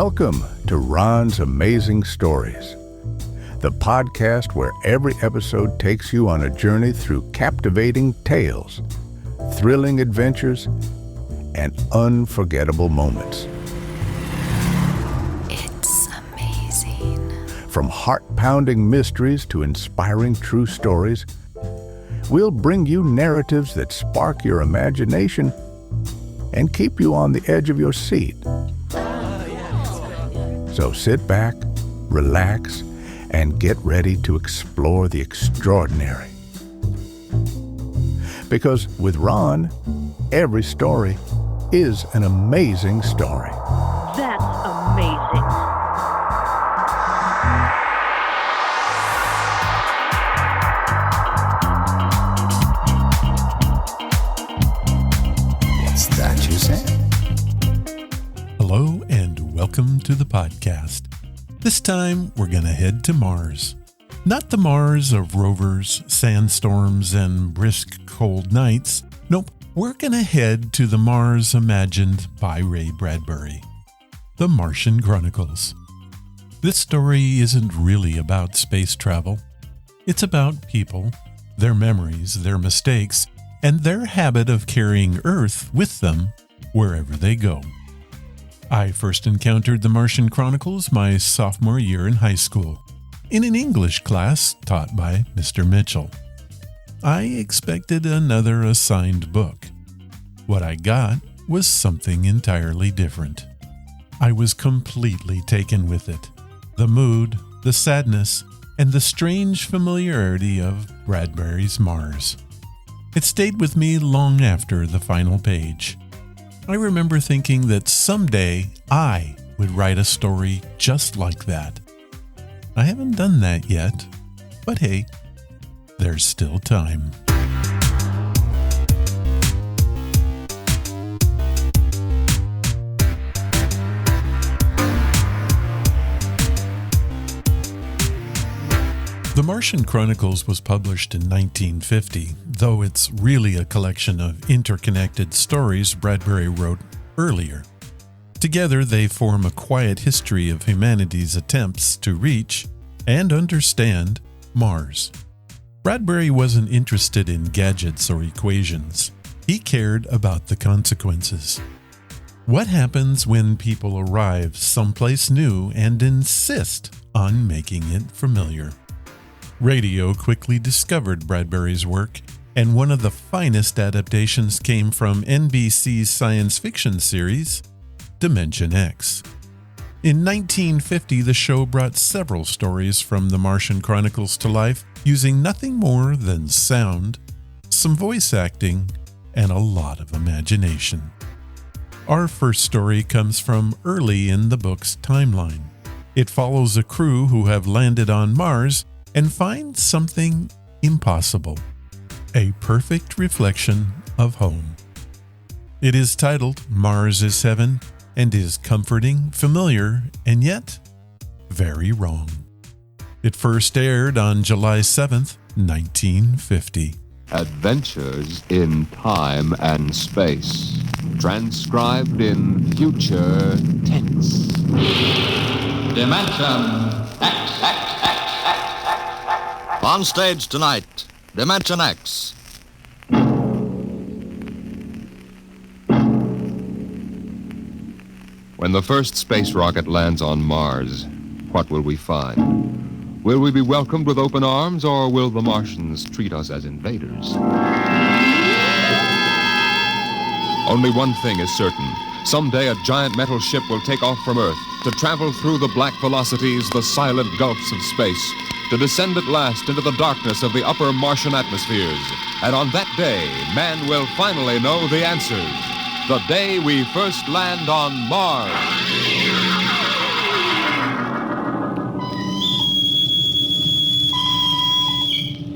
Welcome to Ron's Amazing Stories, the podcast where every episode takes you on a journey through captivating tales, thrilling adventures, and unforgettable moments. It's amazing. From heart-pounding mysteries to inspiring true stories, we'll bring you narratives that spark your imagination and keep you on the edge of your seat. So sit back, relax, and get ready to explore the extraordinary. Because with Ron, every story is an amazing story. That's amazing. What's that you said? Hello and welcome to the podcast. This time we're going to head to Mars. Not the Mars of rovers, sandstorms, and brisk cold nights. Nope, we're going to head to the Mars imagined by Ray Bradbury. The Martian Chronicles. This story isn't really about space travel. It's about people, their memories, their mistakes, and their habit of carrying Earth with them wherever they go. I first encountered the Martian Chronicles my sophomore year in high school, in an English class taught by Mr. Mitchell. I expected another assigned book. What I got was something entirely different. I was completely taken with it. The mood, the sadness, and the strange familiarity of Bradbury's Mars. It stayed with me long after the final page. I remember thinking that someday I would write a story just like that. I haven't done that yet, but hey, there's still time. The Martian Chronicles was published in 1950, though it's really a collection of interconnected stories Bradbury wrote earlier. Together, they form a quiet history of humanity's attempts to reach and understand Mars. Bradbury wasn't interested in gadgets or equations. He cared about the consequences. What happens when people arrive someplace new and insist on making it familiar? Radio quickly discovered Bradbury's work, and one of the finest adaptations came from NBC's science fiction series, Dimension X. In 1950, the show brought several stories from the Martian Chronicles to life using nothing more than sound, some voice acting, and a lot of imagination. Our first story comes from early in the book's timeline. It follows a crew who have landed on Mars and find something impossible, a perfect reflection of home. It is titled Mars is Heaven and is comforting, familiar, and yet very wrong. It first aired on July 7th, 1950. Adventures in Time and Space, transcribed in future tense. Dimension X. On stage tonight, Dimension X. When the first space rocket lands on Mars, what will we find? Will we be welcomed with open arms, or will the Martians treat us as invaders? Only one thing is certain. Someday a giant metal ship will take off from Earth to travel through the black velocities, the silent gulfs of space, to descend at last into the darkness of the upper Martian atmospheres. And on that day, man will finally know the answers. The day we first land on Mars.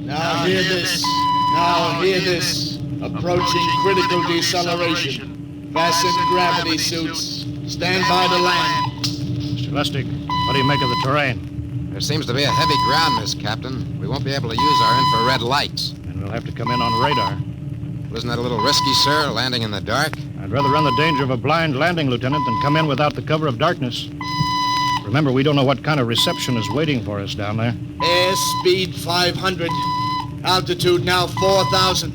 Now hear this. Now hear this. Approaching critical deceleration. Fasten gravity suits. Stand by to land. Mr. Lustig, what do you make of the terrain? There seems to be a heavy ground, Miss Captain. We won't be able to use our infrared lights. And we'll have to come in on radar. Wasn't that a little risky, sir, landing in the dark? I'd rather run the danger of a blind landing, Lieutenant, than come in without the cover of darkness. Remember, we don't know what kind of reception is waiting for us down there. Airspeed 500. Altitude now 4,000.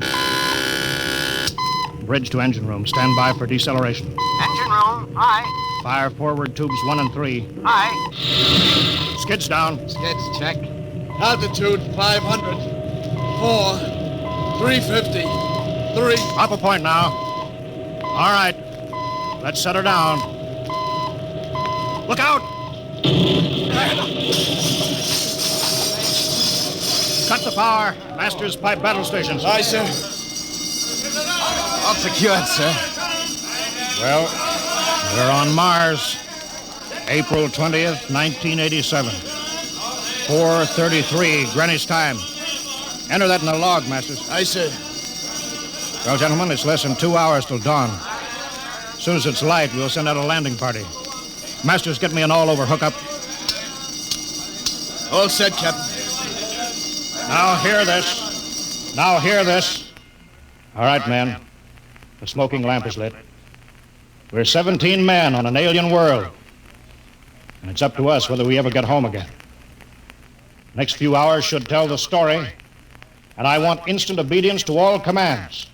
Bridge to engine room. Stand by for deceleration. Engine room, aye. Fire forward tubes 1 and 3. Aye. Skids down. Skids, check. Altitude 500. 4. 350. 3. Up a point now. All right. Let's set her down. Look out! Cut the power. Master's pipe battle stations. Aye, sir. All secured, sir. Well, we're on Mars. April 20th, 1987. 4:33 Greenwich time. Enter that in the log, Masters. Aye, sir. Well, gentlemen, it's less than 2 hours till dawn. As soon as it's light, we'll send out a landing party. Masters, get me an all-over hookup. All set, Captain. Now hear this. Now hear this. All right, men. The smoking lamp is lit. We're 17 men on an alien world. And it's up to us whether we ever get home again. Next few hours should tell the story. And I want instant obedience to all commands.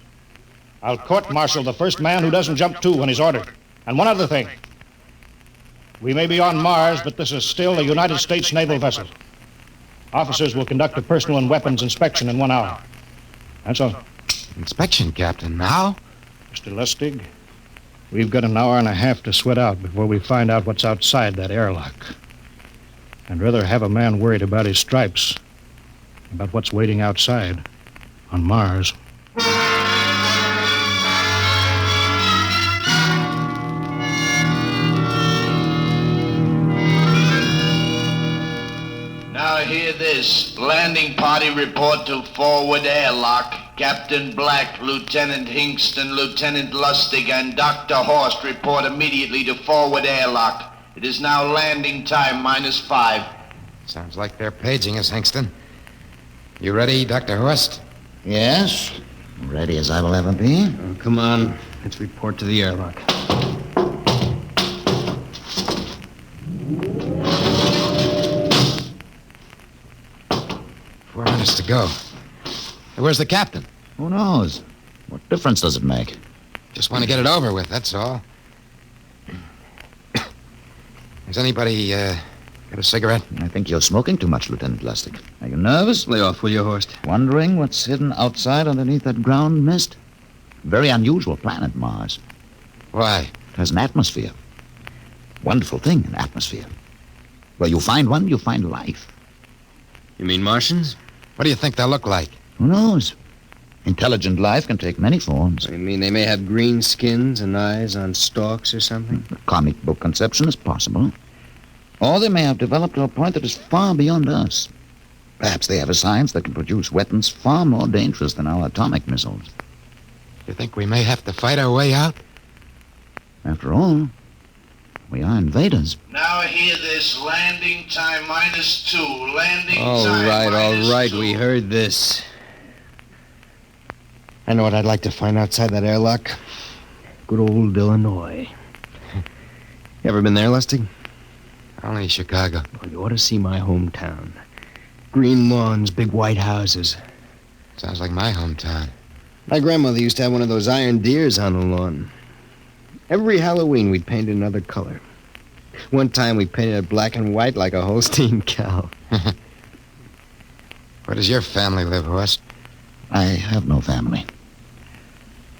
I'll court-martial the first man who doesn't jump to when he's ordered. And one other thing. We may be on Mars, but this is still a United States naval vessel. Officers will conduct a personal and weapons inspection in 1 hour. That's all. Inspection, Captain. Now? Mr. Lustig, we've got an hour and a half to sweat out before we find out what's outside that airlock. I'd rather have a man worried about his stripes than about what's waiting outside on Mars. Now hear this. Landing party report to forward airlock. Captain Black, Lieutenant Hingston, Lieutenant Lustig, and Dr. Horst report immediately to forward airlock. It is now landing time -5. Sounds like they're paging us, Hingston. You ready, Dr. Horst? Yes. Ready as I will ever be. Oh, come on. Let's report to the airlock. 4 minutes to go. Hey, where's the captain? Who knows? What difference does it make? Just want to get it over with, that's all. Has anybody got a cigarette? I think you're smoking too much, Lieutenant Lustig. Are you nervous? Lay off, will you, Horst? Wondering what's hidden outside underneath that ground mist? Very unusual planet, Mars. Why? It has an atmosphere. Wonderful thing, an atmosphere. Where you find one, you find life. You mean Martians? What do you think they'll look like? Who knows? Intelligent life can take many forms. You mean they may have green skins and eyes on stalks or something? The comic book conception is possible. Or they may have developed to a point that is far beyond us. Perhaps they have a science that can produce weapons far more dangerous than our atomic missiles. You think we may have to fight our way out? After all, we are invaders. Now hear this. Landing time -2. Landing All time right. -2. We heard this. I know what I'd like to find outside that airlock. Good old Illinois. You ever been there, Lustig? Only Chicago. Oh, you ought to see my hometown. Green lawns, big white houses. Sounds like my hometown. My grandmother used to have one of those iron deers on the lawn. Every Halloween, we'd paint it another color. One time, we painted it black and white like a Holstein cow. Where does your family live, Horst? I have no family.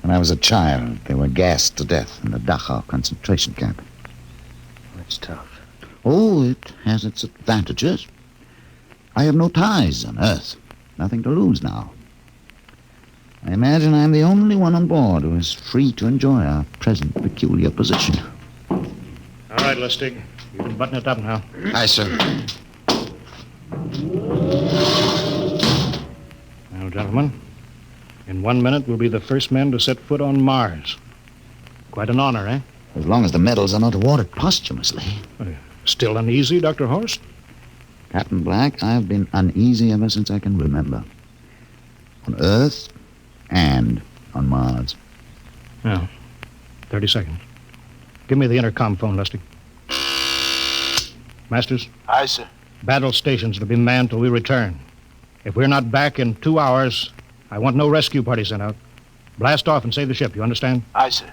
When I was a child, they were gassed to death in the Dachau concentration camp. That's tough. Oh, it has its advantages. I have no ties on Earth. Nothing to lose now. I imagine I'm the only one on board who is free to enjoy our present peculiar position. All right, Lustig. You can button it up now. Aye, sir. Now, gentlemen, in 1 minute, we'll be the first men to set foot on Mars. Quite an honor, eh? As long as the medals are not awarded posthumously. Still uneasy, Dr. Horst? Captain Black, I've been uneasy ever since I can remember. On Earth and on Mars. Yeah. 30 seconds. Give me the intercom phone, Lustig. Masters? Aye, sir. Battle stations to be manned till we return. If we're not back in 2 hours, I want no rescue party sent out. Blast off and save the ship, you understand? Aye, sir.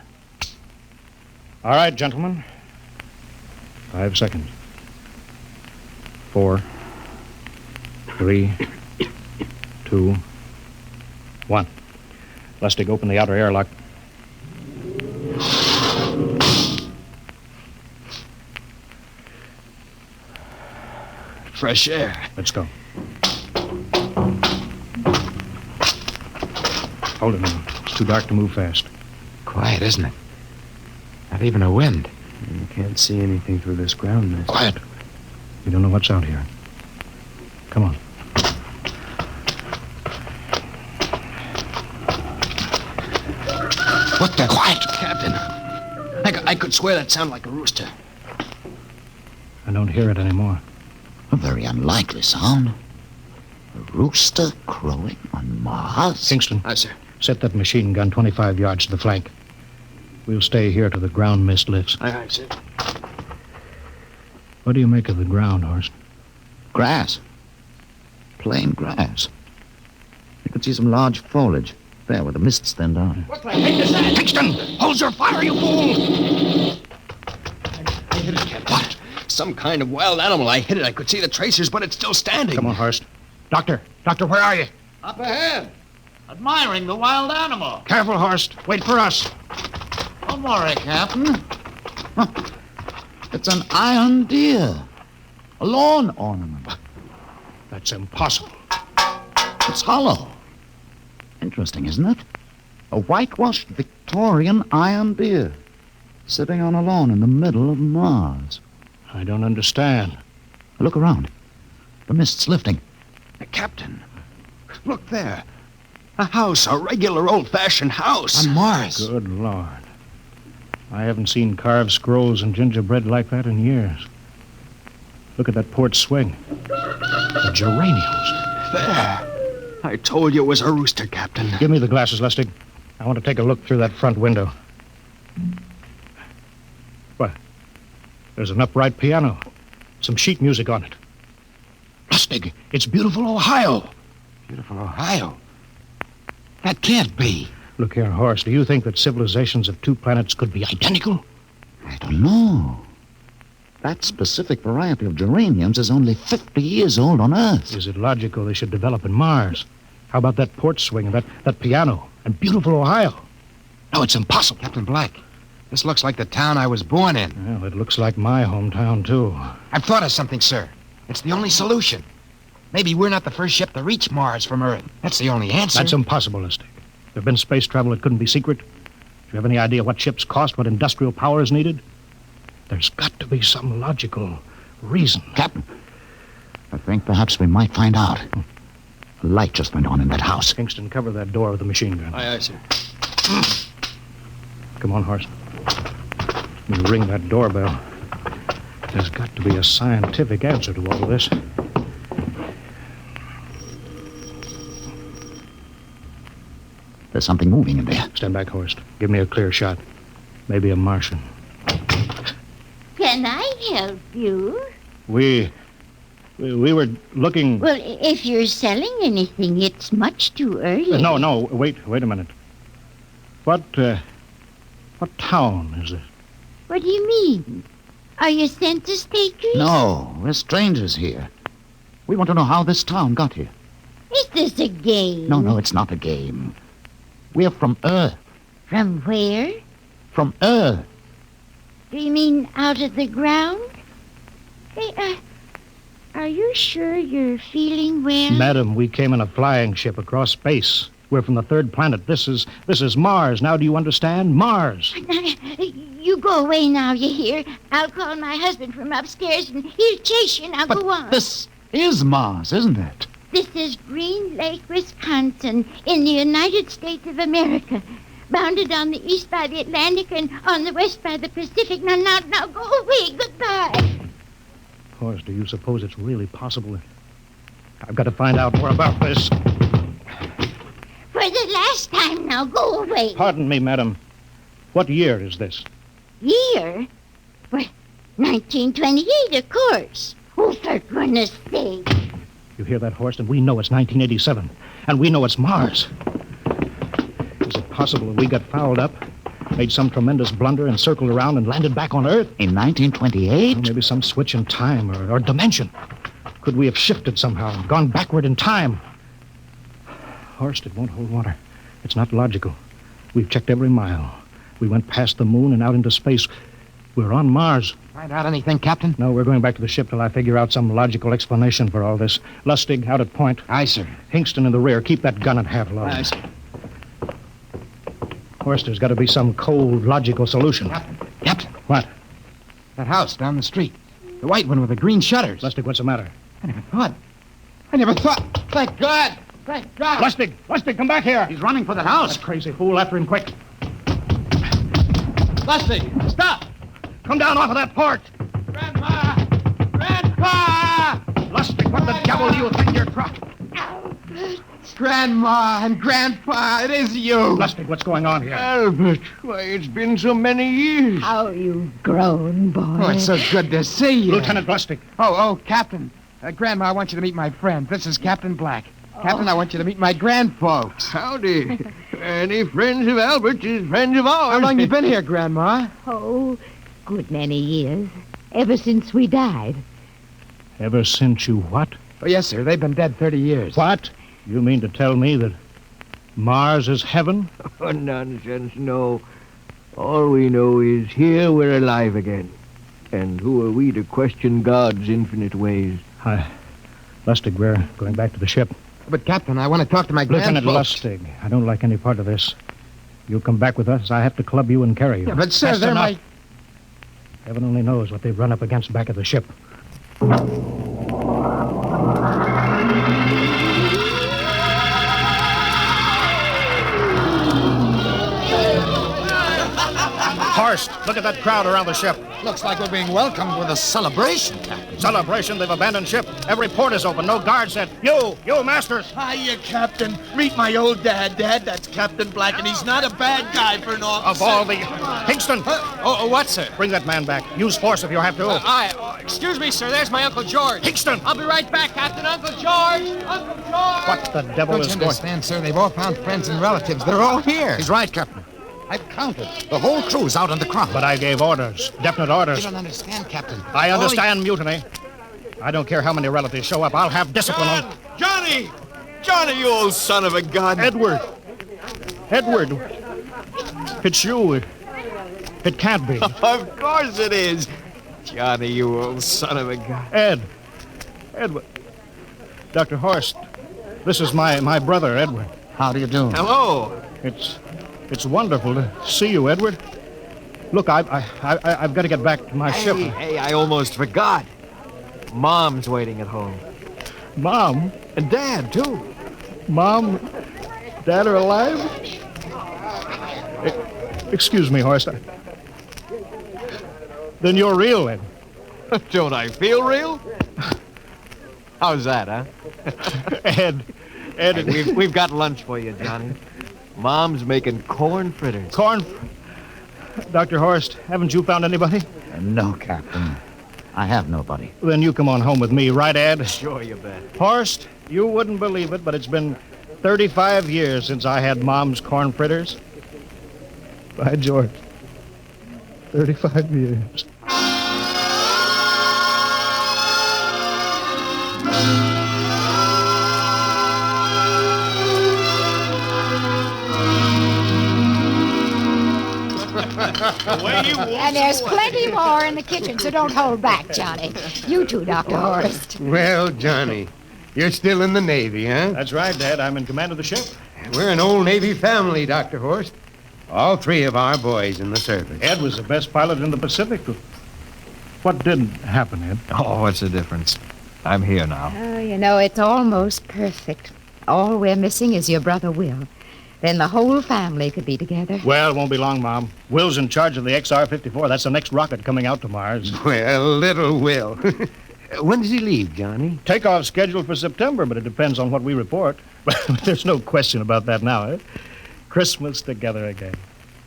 All right, gentlemen. 5 seconds. 4, 3, 2, 1. Lustig, open the outer airlock. Fresh air. Let's go. Hold it now. It's too dark to move fast. Quiet, isn't it? Not even a wind. You can't see anything through this ground mist. Quiet. You don't know what's out here. Come on. What the? Quiet, Captain. I could swear that sounded like a rooster. I don't hear it anymore. A very unlikely sound. A rooster crowing on Mars? Kingston. Aye, sir. Set that machine gun 25 yards to the flank. We'll stay here till the ground mist lifts. Aye, sir. What do you make of the ground, Horst? Grass. Plain grass. You could see some large foliage there where the mists thin down. What the heck is that? Kingston! Hold your fire, you fool! I hit it, Captain. What? Some kind of wild animal. I hit it. I could see the tracers, but it's still standing. Come on, Horst. Doctor, where are you? Up ahead. Admiring the wild animal. Careful, Horst. Wait for us. Don't worry, Captain. Huh. It's an iron deer. A lawn ornament. That's impossible. It's hollow. Interesting, isn't it? A whitewashed Victorian iron deer sitting on a lawn in the middle of Mars. I don't understand. Look around. The mist's lifting. Captain, look there. A house, a regular old-fashioned house. On Mars. Good Lord. I haven't seen carved scrolls and gingerbread like that in years. Look at that port swing. The geraniums. There. I told you it was a rooster, Captain. Give me the glasses, Lustig. I want to take a look through that front window. What? There's an upright piano. Some sheet music on it. Lustig, it's beautiful Ohio. Beautiful Ohio? That can't be. Look here, Horace, do you think that civilizations of two planets could be identical? I don't know. That specific variety of geraniums is only 50 years old on Earth. Is it logical they should develop in Mars? How about that port swing and that piano and beautiful Ohio? No, it's impossible. Captain Black, this looks like the town I was born in. Well, it looks like my hometown, too. I've thought of something, sir. It's the only solution. Maybe we're not the first ship to reach Mars from Earth. That's the only answer. That's impossible, Lustig. If there'd been space travel, it couldn't be secret. Do you have any idea what ships cost, what industrial power is needed? There's got to be some logical reason. Captain, I think perhaps we might find out. A light just went on in that house. Kingston, cover that door with the machine gun. Aye, aye, sir. Come on, Horst. You ring that doorbell. There's got to be a scientific answer to all this. There's something moving in there. Stand back, Horst. Give me a clear shot. Maybe a Martian. Can I help you? We were looking... Well, if you're selling anything, it's much too early. No, wait a minute. What town is this? What do you mean? Are you census takers? No, we're strangers here. We want to know how this town got here. Is this a game? No, it's not a game. We're from Earth. From where? From Earth. Do you mean out of the ground? Hey, are you sure you're feeling well? Madam, we came in a flying ship across space. We're from the third planet. This is Mars. Now do you understand? Mars. You go away now, you hear? I'll call my husband from upstairs and he'll chase you. Now go on. This is Mars, isn't it? This is Green Lake, Wisconsin, in the United States of America. Bounded on the east by the Atlantic and on the west by the Pacific. Now, go away. Goodbye. Of course, do you suppose it's really possible? I've got to find out more about this. For the last time now, go away. Pardon me, madam. What year is this? Year? Well, 1928, of course. Oh, for goodness sake. You hear that, Horst? And we know it's 1987. And we know it's Mars. Is it possible that we got fouled up, made some tremendous blunder, and circled around and landed back on Earth? In 1928? Or maybe some switch in time or dimension. Could we have shifted somehow and gone backward in time? Horst, it won't hold water. It's not logical. We've checked every mile. We went past the moon and out into space. We're on Mars. Find out anything, Captain? No, we're going back to the ship till I figure out some logical explanation for all this. Lustig, out at point. Aye, sir. Hingston in the rear. Keep that gun at half load. Aye, sir. Horst, there's got to be some cold, logical solution. Captain. What? That house down the street. The white one with the green shutters. Lustig, what's the matter? I never thought. Thank God. Thank God. Lustig, come back here. He's running for the house. That crazy fool, after him quick. Lustig, stop! Come down off of that porch. Grandma! Grandpa! Lustig, what the devil do you think you're trying? Grandma and Grandpa, it is you. Lustig, what's going on here? Albert, why, it's been so many years. How you've grown, boy. Oh, it's so good to see you. Lieutenant Lustig. Oh, Captain. Grandma, I want you to meet my friend. This is Captain Black. Captain, I want you to meet my grandfolks. Howdy. Any friends of Albert's is friends of ours. How long you been here, Grandma? Oh, good many years. Ever since we died. Ever since you what? Oh, yes, sir. They've been dead 30 years. What? You mean to tell me that Mars is heaven? Oh, nonsense, no. All we know is here we're alive again. And who are we to question God's infinite ways? Lustig, we're going back to the ship. But, Captain, I want to talk to my Lieutenant grandfolks. Lustig, I don't like any part of this. You'll come back with us. I have to club you and carry you. Yeah, but, sir, That's they're enough. my... Heaven only knows what they've run up against back of the ship. Horst, look at that crowd around the ship. Looks like we're being welcomed with a celebration, Captain. Celebration, they've abandoned ship. Every port is open, no guards set. You, Masters. Hiya, Captain. Meet my old dad. Dad, that's Captain Black, and he's not a bad guy for an officer. Of all the... Hingston! What, sir? Bring that man back. Use force if you have to. Excuse me, sir. There's my Uncle George. Hingston! I'll be right back, Captain. Uncle George! Uncle George! What the devil Don't is you going... understand, sir? They've all found friends and relatives. They're all here. He's right, Captain. I've counted. The whole crew's out on the crowd. But I gave orders. Definite orders. You don't understand, Captain. I understand mutiny. I don't care how many relatives show up. I'll have discipline on... Johnny! Johnny, you old son of a gun. Edward! It's you. It can't be. Of course it is. Johnny, you old son of a gun. Edward. Dr. Horst, this is my brother, Edward. How do you do? Hello. It's wonderful to see you, Edward. Look, I've got to get back to my ship. Hey, I almost forgot. Mom's waiting at home. Mom? And Dad, too. Mom, Dad are alive? Excuse me, Horst. Then you're real, Ed. Don't I feel real? How's that, huh? Ed. Hey, we've got lunch for you, Johnny. Mom's making corn fritters. Dr. Horst, haven't you found anybody? No, Captain. I have nobody. Then you come on home with me, right, Ed? Sure, you bet. Horst, you wouldn't believe it, but it's been 35 years since I had Mom's corn fritters. By George. 35 years. And there's plenty more in the kitchen, so don't hold back, Johnny. You too, Dr. Horst. Well, Johnny, you're still in the Navy, huh? That's right, Dad. I'm in command of the ship. We're an old Navy family, Dr. Horst. All three of our boys in the service. Ed was the best pilot in the Pacific. What didn't happen, Ed? Oh, what's the difference? I'm here now. Oh, you know, it's almost perfect. All we're missing is your brother Will. Then the whole family could be together. Well, it won't be long, Mom. Will's in charge of the XR-54. That's the next rocket coming out to Mars. Well, little Will. When does he leave, Johnny? Takeoff scheduled for September, but it depends on what we report. There's no question about that now, eh? Christmas together again.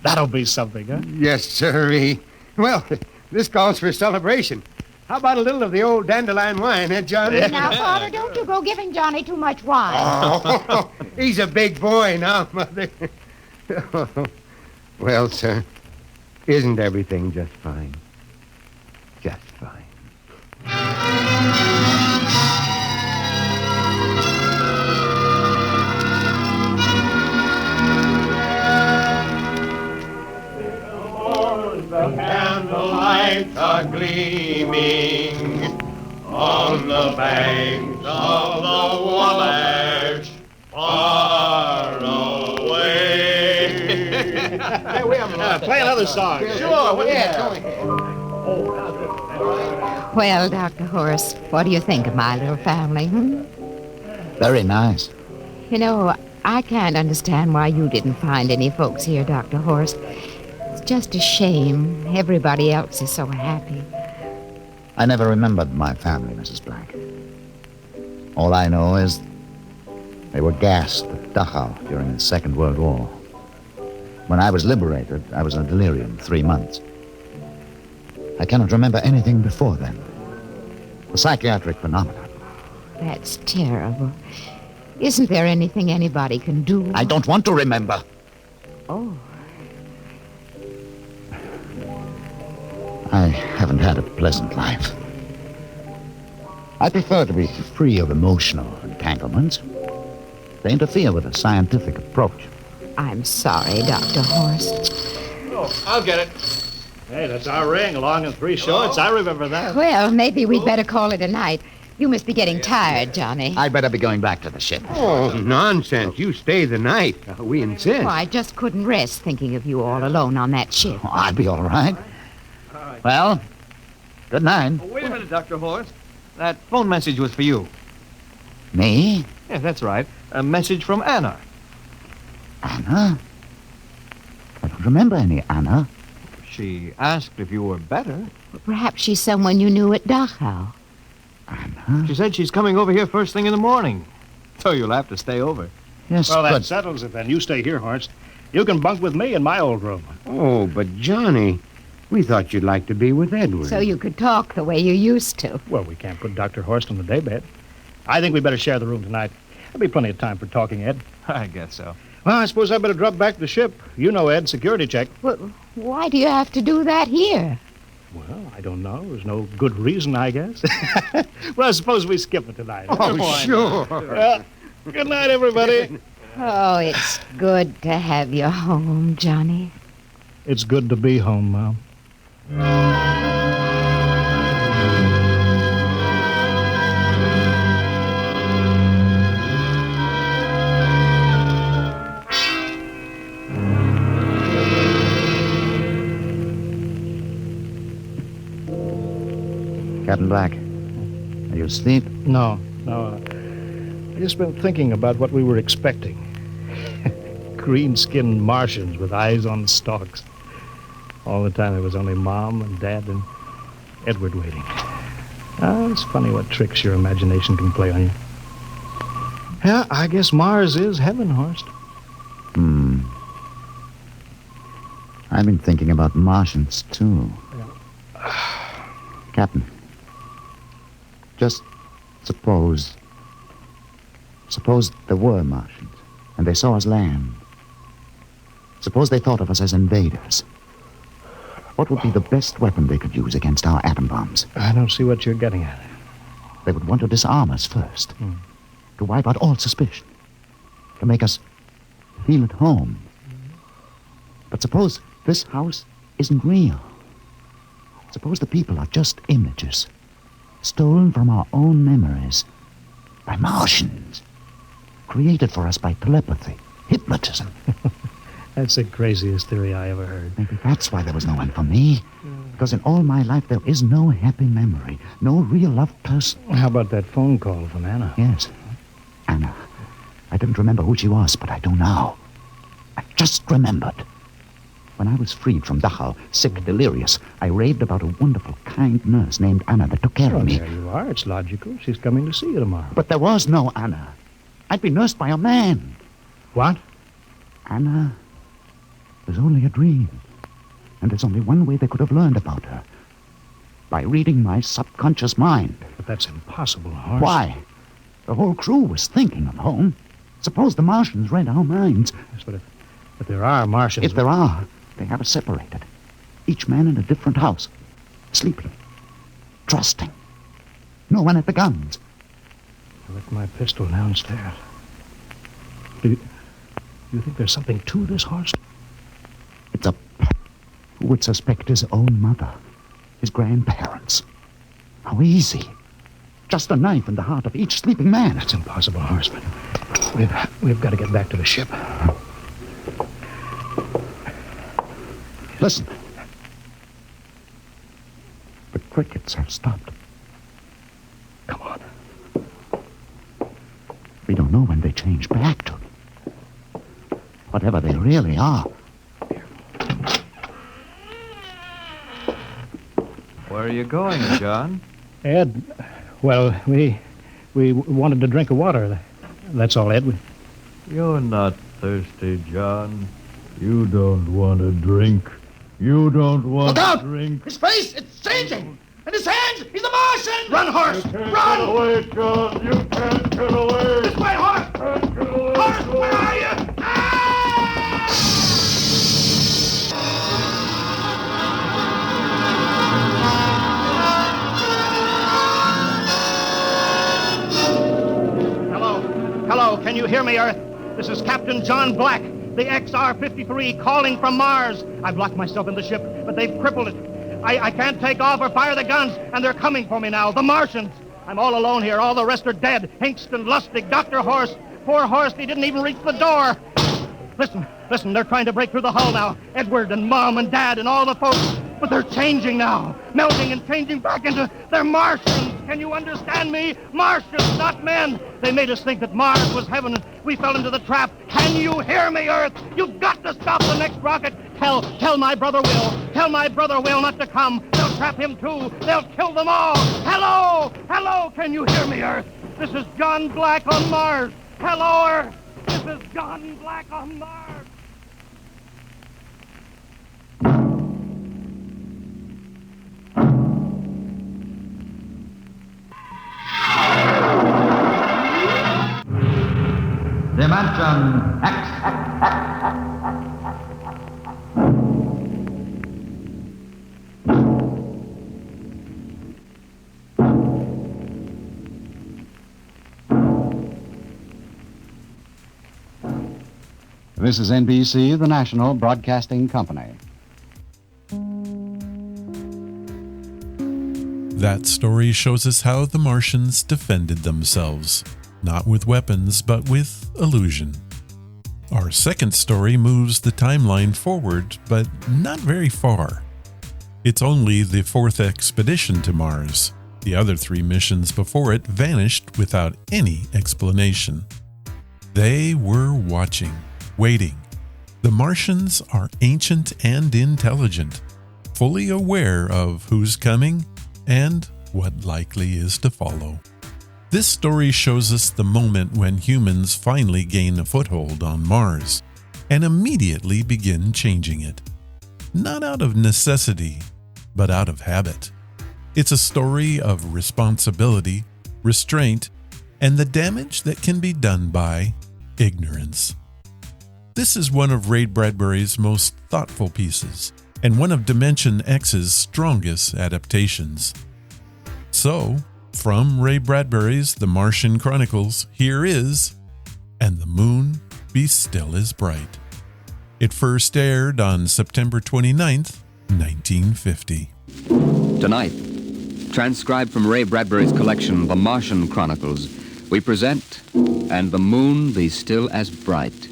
That'll be something, huh? Yes, sirree. Well, This calls for a celebration. How about a little of the old dandelion wine, Johnny? Now, Father, don't you go giving Johnny too much wine. Oh, he's a big boy now, Mother. Well, sir, isn't everything just fine? Just fine. The candlelights are gleaming on the banks of the Wabash, far away. Hey, we have Play another song. Sure, Well, Dr. Horace, what do you think of my little family? Very nice. You know, I can't understand why you didn't find any folks here, Dr. Horace. It's just a shame. Everybody else is so happy. I never remembered my family, Mrs. Black. All I know is they were gassed at Dachau during the Second World War. When I was liberated, I was in delirium 3 months. I cannot remember anything before then. A psychiatric phenomenon. That's terrible. Isn't there anything anybody can do? I don't want to remember. Oh. I haven't had a pleasant life. I prefer to be free of emotional entanglements. They interfere with a scientific approach. I'm sorry, Dr. Horst. Oh, I'll get it. Hey, that's our ring, long and 3 shorts. I remember that. Well, maybe we'd better call it a night. You must be getting tired, Johnny. I'd better be going back to the ship. Oh, nonsense. You stay the night. We insist. Oh, I just couldn't rest thinking of you all alone on that ship. Oh, I'll be all right. Well, good night. Oh, wait a minute, Dr. Horst. That phone message was for you. Me? Yeah, that's right. A message from Anna. Anna? I don't remember any Anna. She asked if you were better. Perhaps she's someone you knew at Dachau. Anna? She said she's coming over here first thing in the morning. So you'll have to stay over. Yes, well, that but... settles it then. You stay here, Horst. You can bunk with me in my old room. Oh, but Johnny, we thought you'd like to be with Edward. So you could talk the way you used to. Well, we can't put Dr. Horst on the daybed. I think we better share the room tonight. There'll be plenty of time for talking, Ed. I guess so. Well, I suppose I better drop back to the ship. You know, Ed, security check. Well, why do you have to do that here? Well, I don't know. There's no good reason, I guess. Well, suppose we skip it tonight. Oh, sure. Well, good night, everybody. Oh, it's good to have you home, Johnny. It's good to be home, Mom. Captain Black, are you asleep? No. I just been thinking about what we were expecting. Green-skinned Martians with eyes on stalks. All the time there was only Mom and Dad and Edward waiting. It's funny what tricks your imagination can play on you. Yeah, I guess Mars is heaven, Horst. I've been thinking about Martians, too. Captain, just suppose there were Martians, and they saw us land. Suppose they thought of us as invaders. What would be the best weapon they could use against our atom bombs? I don't see what you're getting at. They would want to disarm us first, to wipe out all suspicion, to make us feel at home. But suppose this house isn't real. Suppose the people are just images, stolen from our own memories by Martians, created for us by telepathy, hypnotism. That's the craziest theory I ever heard. Maybe that's why there was no one for me. Because in all my life, there is no happy memory, no real loved person. How about that phone call from Anna? Yes, Anna. I didn't remember who she was, but I do now. I just remembered. When I was freed from Dachau, sick, delirious, I raved about a wonderful, kind nurse named Anna that took care of me. There you are. It's logical. She's coming to see you tomorrow. But there was no Anna. I'd been nursed by a man. What? Anna was only a dream. And there's only one way they could have learned about her. by reading my subconscious mind. But that's impossible, Horst. Why? The whole crew was thinking of home. Suppose the Martians read our minds. Yes, but if there are Martians... If there are, they have us separated. Each man in a different house. Sleeping. Trusting. No one at the guns. I left my pistol downstairs. Do you think there's something to this, Horst? It's a... Who would suspect his own mother? His grandparents? How easy. Just a knife in the heart of each sleeping man. That's impossible, Horst, but we've got to get back to the ship. Listen. The crickets have stopped. Come on. We don't know when they change back to. Whatever they really are. Where are you going, John? Ed, well, we wanted to drink of water. That's all, Ed. You're not thirsty, John. You don't want to drink. You don't want to drink. His face, it's changing! And his hands, he's a Martian! Run, Horst! Run! Get away, John. You can't get away. This way, Horst! Horst, where are you? Hello, can you hear me, Earth? This is Captain John Black, the XR-53, calling from Mars. I've locked myself in the ship, but they've crippled it. I can't take off or fire the guns, and they're coming for me now, the Martians. I'm all alone here. All the rest are dead. Hingston, Lustig, Dr. Horst. Poor Horst, he didn't even reach the door. Listen, they're trying to break through the hull now. Edward and Mom and Dad and all the folks. But they're changing now. Melting and changing back into... They're Martians. Can you understand me? Martians, not men. They made us think that Mars was heaven and we fell into the trap. Can you hear me, Earth? You've got to stop the next rocket. Tell my brother Will. Tell my brother Will not to come. They'll trap him too. They'll kill them all. Hello, can you hear me, Earth? This is John Black on Mars. Hello, Earth. This is John Black on Mars. Dimension X. This is NBC, the National Broadcasting Company. That story shows us how the Martians defended themselves, not with weapons, but with illusion. Our second story moves the timeline forward, but not very far. It's only the fourth expedition to Mars. The other 3 missions before it vanished without any explanation. They were watching, waiting. The Martians are ancient and intelligent, fully aware of who's coming and what likely is to follow. This story shows us the moment when humans finally gain a foothold on Mars and immediately begin changing it. Not out of necessity, but out of habit. It's a story of responsibility, restraint, and the damage that can be done by ignorance. This is one of Ray Bradbury's most thoughtful pieces, and one of Dimension X's strongest adaptations. So, from Ray Bradbury's The Martian Chronicles, here is And the Moon Be Still as Bright. It first aired on September 29th, 1950. Tonight, transcribed from Ray Bradbury's collection, The Martian Chronicles, we present And the Moon Be Still as Bright.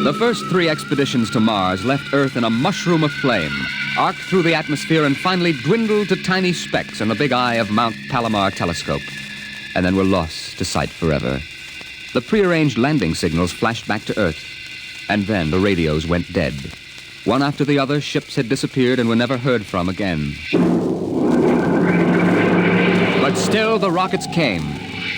The first 3 expeditions to Mars left Earth in a mushroom of flame, arced through the atmosphere and finally dwindled to tiny specks in the big eye of Mount Palomar telescope, and then were lost to sight forever. The prearranged landing signals flashed back to Earth, and then the radios went dead. One after the other, ships had disappeared and were never heard from again. But still the rockets came,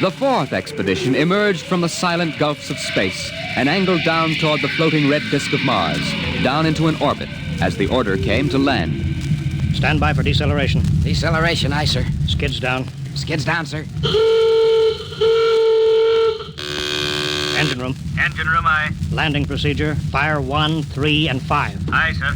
The fourth expedition emerged from the silent gulfs of space and angled down toward the floating red disk of Mars, down into an orbit, as the order came to land. Stand by for deceleration. Deceleration, aye, sir. Skids down. Skids down, sir. Engine room. Engine room, aye. Landing procedure. Fire 1, 3, and 5. Aye, sir.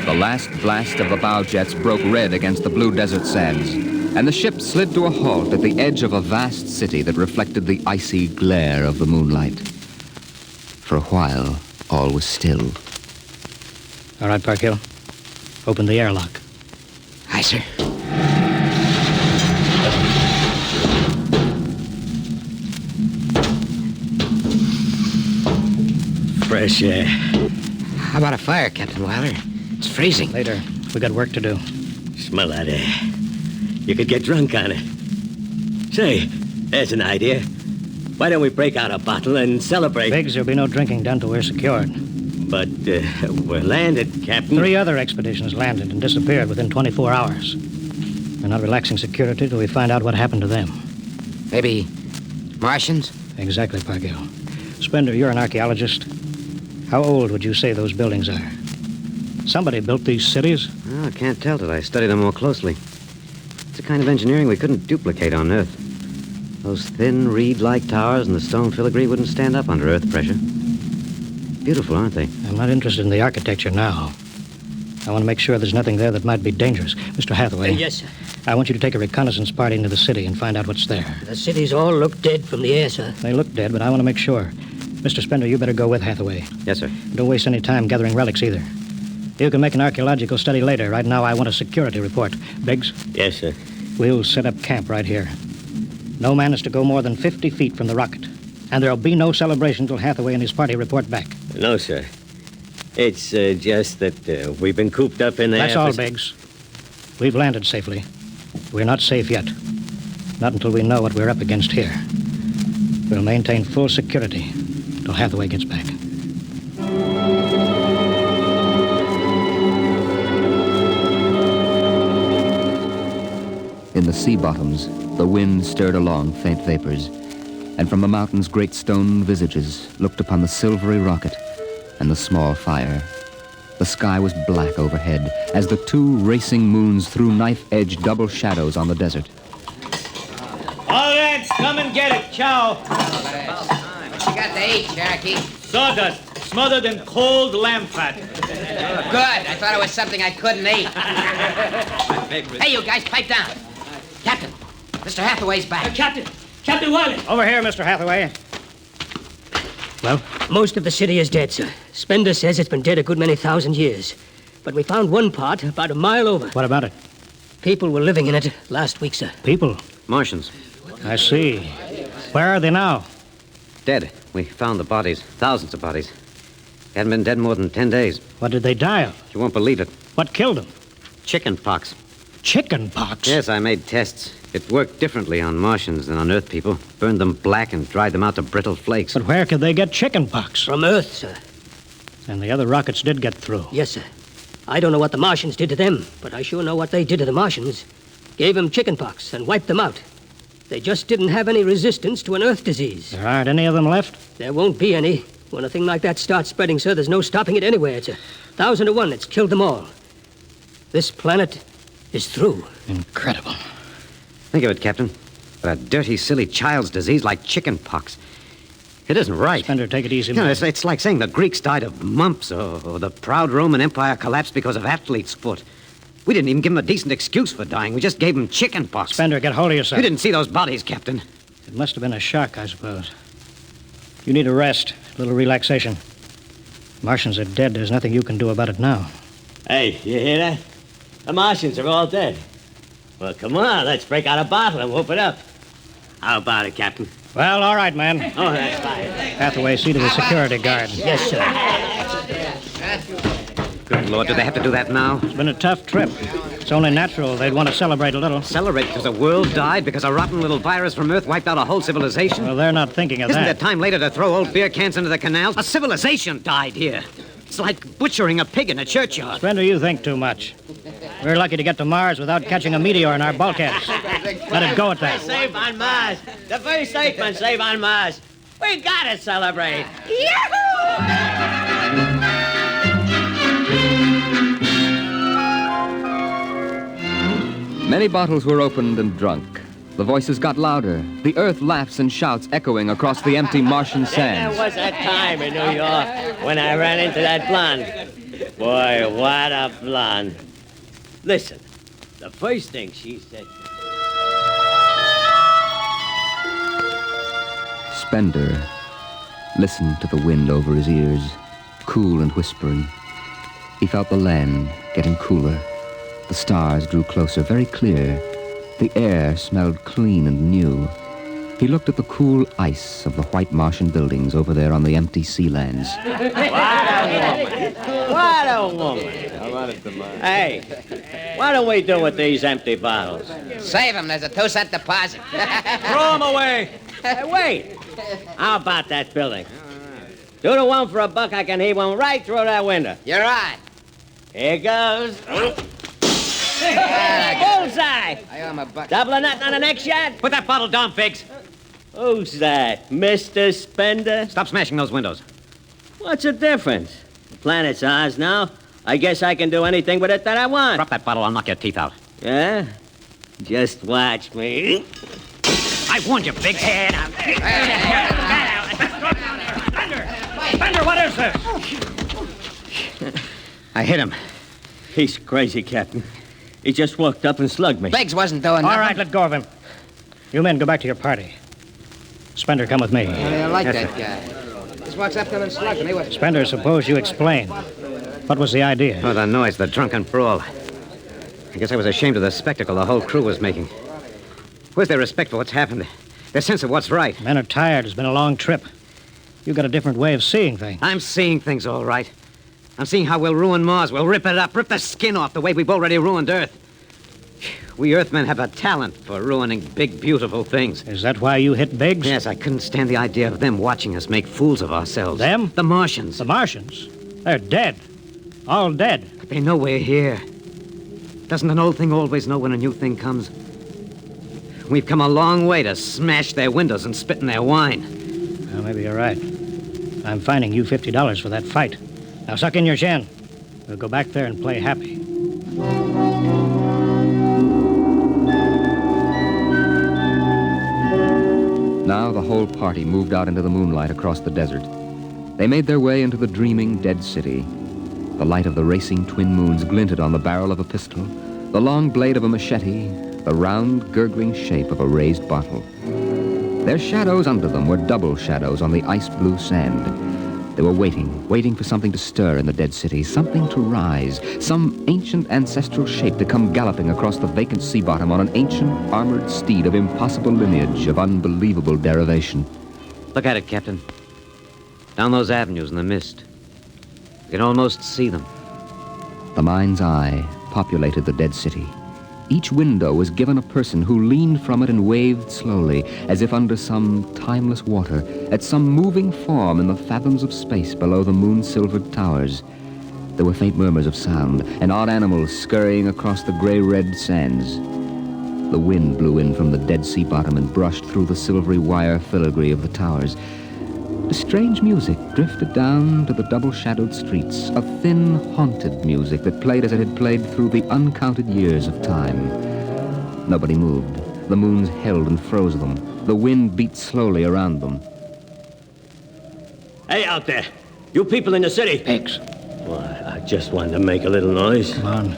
The last blast of the bow jets broke red against the blue desert sands, and the ship slid to a halt at the edge of a vast city that reflected the icy glare of the moonlight. For a while, all was still. All right, Parkhill. Open the airlock. Aye, sir. Fresh air. How about a fire, Captain Wilder? It's freezing. Later. We got work to do. Smell that air. You could get drunk on it. Say, there's an idea. Why don't we break out a bottle and celebrate? Biggs, there'll be no drinking done till we're secured. But we're landed, Captain. 3 other expeditions landed and disappeared within 24 hours. We're not relaxing security till we find out what happened to them. Maybe Martians? Exactly, Parkhill. Spender, you're an archaeologist. How old would you say those buildings are? Somebody built these cities? Oh, I can't tell till I study them more closely. It's a kind of engineering we couldn't duplicate on Earth. Those thin, reed-like towers and the stone filigree wouldn't stand up under Earth pressure. Beautiful, aren't they? I'm not interested in the architecture now. I want to make sure there's nothing there that might be dangerous. Mr. Hathaway. Yes, sir. I want you to take a reconnaissance party into the city and find out what's there. The cities all look dead from the air, sir. They look dead, but I want to make sure. Mr. Spender, you better go with Hathaway. Yes, sir. Don't waste any time gathering relics either. You can make an archaeological study later. Right now, I want a security report. Biggs? Yes, sir. We'll set up camp right here. No man is to go more than 50 feet from the rocket. And there'll be no celebration till Hathaway and his party report back. No, sir. It's just that we've been cooped up in there. That's all, Biggs. We've landed safely. We're not safe yet. Not until we know what we're up against here. We'll maintain full security till Hathaway gets back. In the sea bottoms, the wind stirred along faint vapors, and from the mountains great stone visages looked upon the silvery rocket and the small fire. The sky was black overhead as the 2 racing moons threw knife-edged double shadows on the desert. All right, come and get it. Ciao. What you got to eat, Cherokee? Sawdust, smothered in cold lamb fat. Good. I thought it was something I couldn't eat. Hey, you guys, pipe down. Captain, Mr. Hathaway's back. Captain Wiley. Over here, Mr. Hathaway. Well? Most of the city is dead, sir. Spender says it's been dead a good many thousand years. But we found one part about a mile over. What about it? People were living in it last week, sir. People? Martians. I see. Where are they now? Dead. We found the bodies. Thousands of bodies. They hadn't been dead more than 10 days. What did they die of? You won't believe it. What killed them? Chicken pox. Chicken pox? Yes, I made tests. It worked differently on Martians than on Earth people. Burned them black and dried them out to brittle flakes. But where could they get chicken pox? From Earth, sir. And the other rockets did get through. Yes, sir. I don't know what the Martians did to them, but I sure know what they did to the Martians. Gave them chicken pox and wiped them out. They just didn't have any resistance to an Earth disease. There aren't any of them left? There won't be any. When a thing like that starts spreading, sir, there's no stopping it anywhere. It's 1,000 to 1. It's killed them all. This planet is through. Incredible. Think of it, Captain. But a dirty, silly child's disease like chicken pox. It isn't right. Spender, take it easy, You know, man. it's like saying the Greeks died of mumps or the proud Roman Empire collapsed because of athlete's foot. We didn't even give them a decent excuse for dying. We just gave them chicken pox. Spender, get hold of yourself. You didn't see those bodies, Captain. It must have been a shock, I suppose. You need a rest, a little relaxation. Martians are dead. There's nothing you can do about it now. Hey, you hear that? The Martians are all dead. Well, come on, let's break out a bottle and whoop it up. How about it, Captain? Well, all right, man. Oh, that's fine. Hathaway, see to the security guard. Yes, sir. Good Lord, do they have to do that now? It's been a tough trip. It's only natural they'd want to celebrate a little. Celebrate because the world died? Because a rotten little virus from Earth wiped out a whole civilization? Well, they're not thinking of Isn't that. there time later to throw old beer cans into the canals? A civilization died here. It's like butchering a pig in a churchyard. Spender, you think too much. We're lucky to get to Mars without catching a meteor in our bulkheads. Let it go at that. Safe on Mars. The first safe one safe on Mars. We gotta celebrate. Yahoo! Many bottles were opened and drunk. The voices got louder. The earth laughs and shouts echoing across the empty Martian sands. There was that time in New York when I ran into that blonde. Boy, what a blonde. Listen, the first thing she said... Spender listened to the wind over his ears, cool and whispering. He felt the land getting cooler. The stars drew closer, very clear. The air smelled clean and new. He looked at the cool ice of the white Martian buildings over there on the empty sea lands. What a woman. Hey, what do we do with these empty bottles? Save them. There's a 2-cent deposit. Throw them away. Hey, wait. How about that building? Do the one for $1, I can heave one right through that window. You're right. Here goes. Bullseye! I owe him $1. Double or nothing on the next shot? Put that bottle down, Figs. Who's that? Mr. Spender? Stop smashing those windows. What's the difference? The planet's ours now. I guess I can do anything with it that I want. Drop that bottle, I'll knock your teeth out. Yeah? Just watch me. I warned you, Figs. Spender, what is this? I hit him. He's crazy, Captain. He just walked up and slugged me. Biggs wasn't doing nothing. All right, let go of him. You men go back to your party. Spender, come with me. I like that guy. Just walks up to him and slugs him. He wasn't... Spender, suppose you explain. What was the idea? Oh, the noise, the drunken brawl. I guess I was ashamed of the spectacle the whole crew was making. Where's their respect for what's happened? Their sense of what's right? Men are tired. It's been a long trip. You've got a different way of seeing things. I'm seeing things all right. I'm seeing how we'll ruin Mars. We'll rip it up, rip the skin off the way we've already ruined Earth. We Earthmen have a talent for ruining big, beautiful things. Is that why you hit Biggs? Yes, I couldn't stand the idea of them watching us make fools of ourselves. Them? The Martians. The Martians? They're dead. All dead. But they know we're here. Doesn't an old thing always know when a new thing comes? We've come a long way to smash their windows and spit in their wine. Well, maybe you're right. I'm fining you $50 for that fight. Now suck in your chin. We'll go back there and play happy. Now the whole party moved out into the moonlight across the desert. They made their way into the dreaming dead city. The light of the racing twin moons glinted on the barrel of a pistol, the long blade of a machete, the round, gurgling shape of a raised bottle. Their shadows under them were double shadows on the ice-blue sand. They were waiting for something to stir in the dead city, something to rise, some ancient ancestral shape to come galloping across the vacant sea bottom on an ancient armored steed of impossible lineage, of unbelievable derivation. Look at it, Captain. Down those avenues in the mist. You can almost see them. The mind's eye populated the dead city. Each window was given a person who leaned from it and waved slowly, as if under some timeless water, at some moving form in the fathoms of space below the moon-silvered towers. There were faint murmurs of sound, and odd animals scurrying across the gray-red sands. The wind blew in from the dead sea bottom and brushed through the silvery wire filigree of the towers. A strange music drifted down to the double-shadowed streets, a thin, haunted music that played as it had played through the uncounted years of time. Nobody moved. The moons held and froze them. The wind beat slowly around them. Hey, out there. You people in the city. Biggs. Why, I just wanted to make a little noise. Come on.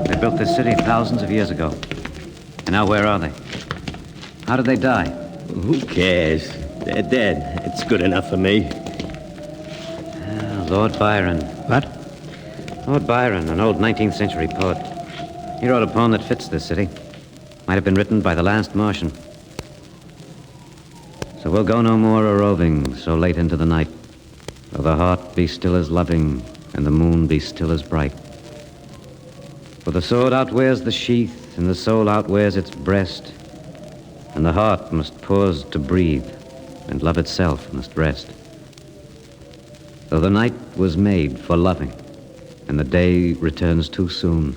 They built this city thousands of years ago. And now where are they? How did they die? Who cares? They're dead. It's good enough for me. Lord Byron. What? Lord Byron, an old 19th century poet. He wrote a poem that fits this city. Might have been written by the last Martian. So we'll go no more a-roving so late into the night, Though the heart be still as loving, and the moon be still as bright. For the sword outwears the sheath, and the soul outwears its breast, and the heart must pause to breathe, and love itself must rest. Though the night was made for loving, and the day returns too soon,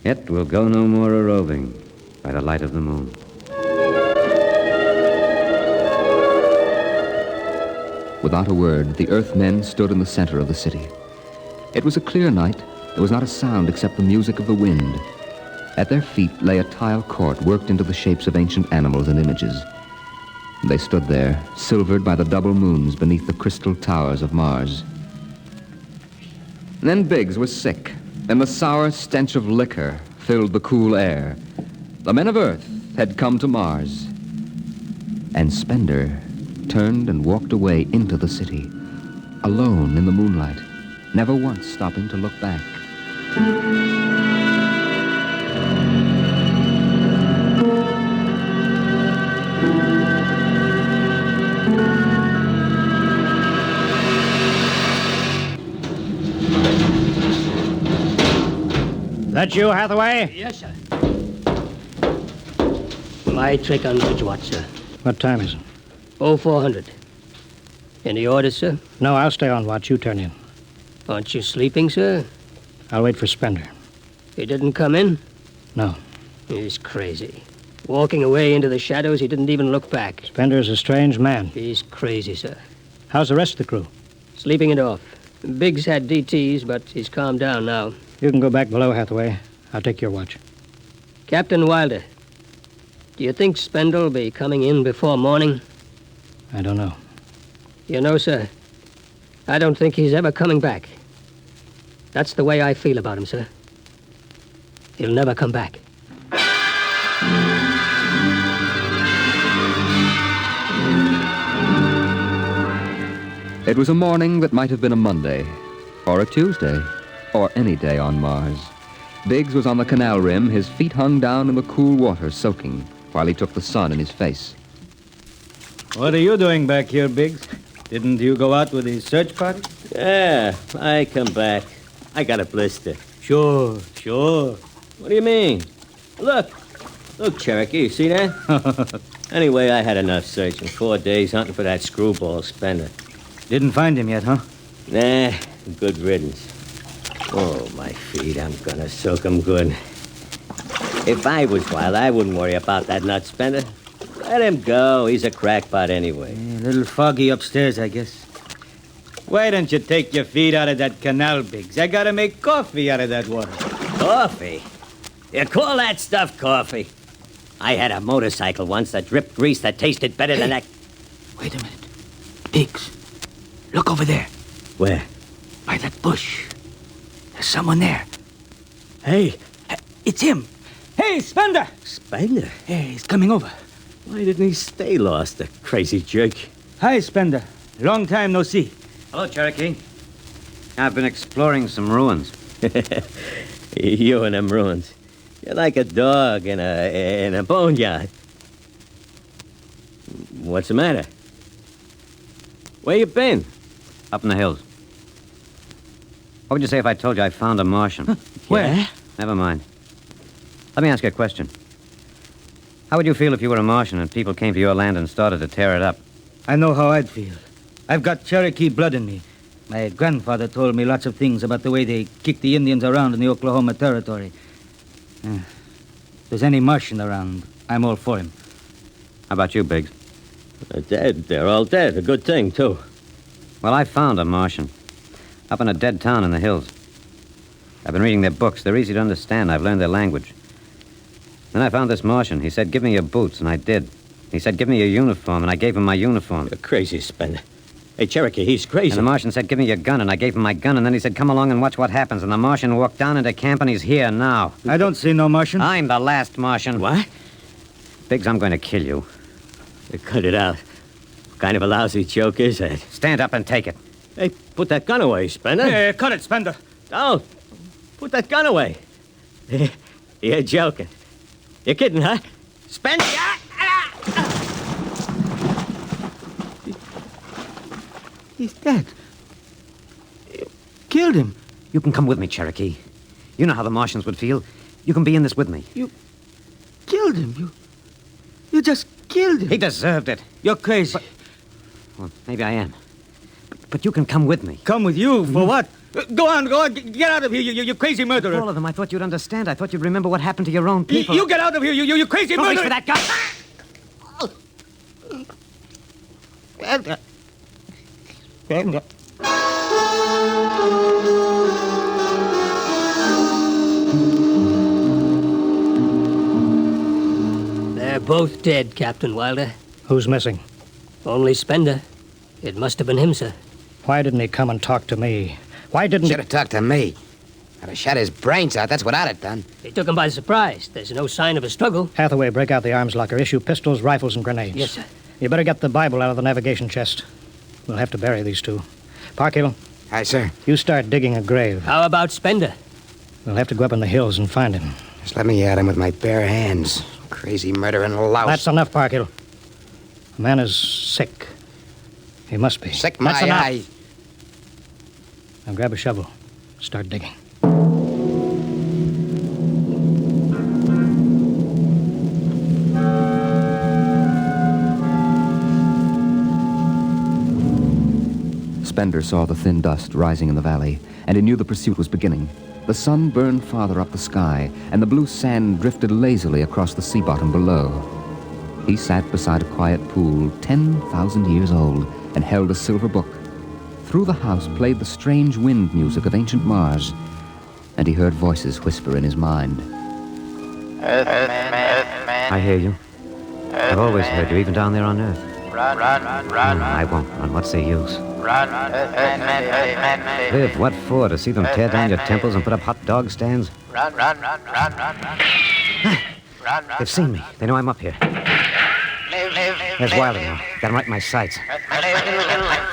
yet we'll go no more a-roving by the light of the moon. Without a word, the Earthmen stood in the center of the city. It was a clear night. There was not a sound except the music of the wind. At their feet lay a tile court worked into the shapes of ancient animals and images. They stood there, silvered by the double moons beneath the crystal towers of Mars. And then Biggs was sick, and the sour stench of liquor filled the cool air. The men of Earth had come to Mars. And Spender turned and walked away into the city, alone in the moonlight, never once stopping to look back. That you, Hathaway? Yes, sir. My trick on Bridge watch, sir. What time is it? 0400. Any orders, sir? No, I'll stay on watch. You turn in. Aren't you sleeping, sir? I'll wait for Spender. He didn't come in? No. He's crazy. Walking away into the shadows, he didn't even look back. Spender's a strange man. He's crazy, sir. How's the rest of the crew? Sleeping it off. Biggs had DTs, but he's calmed down now. You can go back below, Hathaway. I'll take your watch. Captain Wilder, do you think Spender'll be coming in before morning? I don't know. You know, sir, I don't think he's ever coming back. That's the way I feel about him, sir. He'll never come back. It was a morning that might have been a Monday, or a Tuesday, or any day on Mars. Biggs was on the canal rim, his feet hung down in the cool water, soaking, while he took the sun in his face. What are you doing back here, Biggs? Didn't you go out with the search party? Yeah, I come back. I got a blister. Sure. What do you mean? Look, Cherokee, you see that? Anyway, I had enough searching. 4 days hunting for that screwball Spender. Didn't find him yet, huh? Nah, good riddance. Oh, my feet, I'm gonna soak 'em good. If I was wild, I wouldn't worry about that nut Spender. Let him go. He's a crackpot anyway. A little foggy upstairs, I guess. Why don't you take your feet out of that canal, Biggs? I gotta make coffee out of that water. Coffee? You call that stuff coffee? I had a motorcycle once that dripped grease that tasted better than that. Wait a minute. Biggs, look over there. Where? By that bush. There's someone there. Hey, it's him. Hey, Spender! Spender? Hey, he's coming over. Why didn't he stay lost, the crazy jerk? Hi, Spender. Long time no see. Hello, Cherokee. I've been exploring some ruins. You and them ruins. You're like a dog in a boneyard. What's the matter? Where you been? Up in the hills. What would you say if I told you I found a Martian? Where? Never mind. Let me ask you a question. How would you feel if you were a Martian and people came to your land and started to tear it up? I know how I'd feel. I've got Cherokee blood in me. My grandfather told me lots of things about the way they kicked the Indians around in the Oklahoma Territory. If there's any Martian around, I'm all for him. How about you, Biggs? They're dead. They're all dead. A good thing, too. Well, I found a Martian. Up in a dead town in the hills. I've been reading their books. They're easy to understand. I've learned their language. Then I found this Martian. He said, give me your boots, and I did. He said, give me your uniform, and I gave him my uniform. You're crazy, Spender. Hey, Cherokee, he's crazy. And the Martian said, give me your gun, and I gave him my gun, and then he said, come along and watch what happens. And the Martian walked down into camp, and he's here now. I don't see no Martian. I'm the last Martian. What? Biggs, I'm going to kill you. Cut it out. What kind of a lousy joke is that? Stand up and take it. Hey, put that gun away, Spender. Hey, cut it, Spender. Don't. Put that gun away. You're joking. You're kidding, huh? Spender! He's dead. You killed him. You can come with me, Cherokee. You know how the Martians would feel. You can be in this with me. You killed him. You just killed him. He deserved it. You're crazy. Well, maybe I am. But you can come with me. Come with you? For what? Go on. Get out of here, you crazy murderer. All of them. I thought you'd understand. I thought you'd remember what happened to your own people. You get out of here, you crazy Don't murderer. reach for that gun. They're both dead, Captain Wilder. Who's missing? Only Spender. It must have been him, sir. Why didn't he come and talk to me? Why didn't Should have talked to me. I'd have shot his brains out. That's what I'd have done. They took him by surprise. There's no sign of a struggle. Hathaway, break out the arms locker. Issue pistols, rifles, and grenades. Yes, sir. You better get the Bible out of the navigation chest. We'll have to bury these two. Parkhill. Aye, sir. You start digging a grave. How about Spender? We'll have to go up in the hills and find him. Just let me at him with my bare hands. Crazy murdering louse. That's enough, Parkhill. The man is sick. He must be. Sick That's my enough. eye. Now grab a shovel. Start digging. Spender saw the thin dust rising in the valley, and he knew the pursuit was beginning. The sun burned farther up the sky, and the blue sand drifted lazily across the sea bottom below. He sat beside a quiet pool 10,000 years old and held a silver book. Through the house played the strange wind music of ancient Mars, and he heard voices whisper in his mind. I hear you. I've always heard you, even down there on Earth. Run, I won't run. What's the use? Run, Live, what for? To see them tear down your temples and put up hot dog stands? Run. They've seen me. They know I'm up here. There's Wilder now. Got him right in my sights.